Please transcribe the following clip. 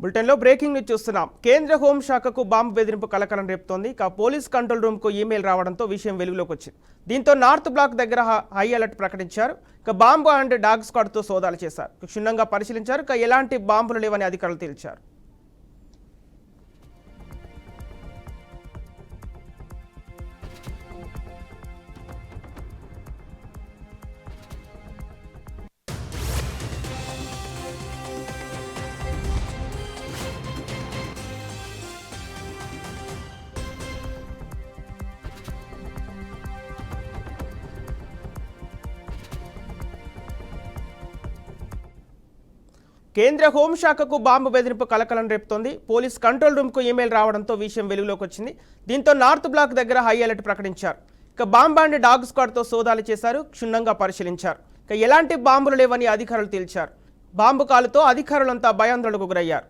బులెటిన్లో breaking news చూస్తున్నాం. కేంద్ర హోంశాఖకు బాంబు బెదిరింపు కలకలం రేపుతోంది. ఇక పోలీస్ కంట్రోల్ రూమ్కు ఈమెయిల్ రావడంతో విషయం వెలుగులోకి వచ్చింది. దీంతో నార్త్ బ్లాక్ దగ్గర హై అలర్ట్ ప్రకటించారు. ఇక బాంబు అండ్ డాగ్ స్క్వాడ్తో సోదాలు చేశారు. క్షుణ్ణంగా పరిశీలించారు. ఇక ఎలాంటి బాంబులు లేవని అధికారులు తేల్చారు. కేంద్ర హోంశాఖకు బాంబు బెదిరింపు కలకలం రేపుతోంది. పోలీస్ కంట్రోల్ రూమ్కు ఈమెయిల్ రావడంతో విషయం వెలుగులోకి వచ్చింది. దీంతో నార్త్ బ్లాక్ దగ్గర హై అలర్ట్ ప్రకటించారు. ఇక బాంబు అండ్ డాగ్ స్క్వాడ్తో సోదాలు చేశారు. క్షుణ్ణంగా పరిశీలించారు. ఇక ఎలాంటి బాంబులు లేవని అధికారులు తేల్చారు. బాంబు కాలుతో అధికారులంతా భయాందోళనకు గురయ్యారు.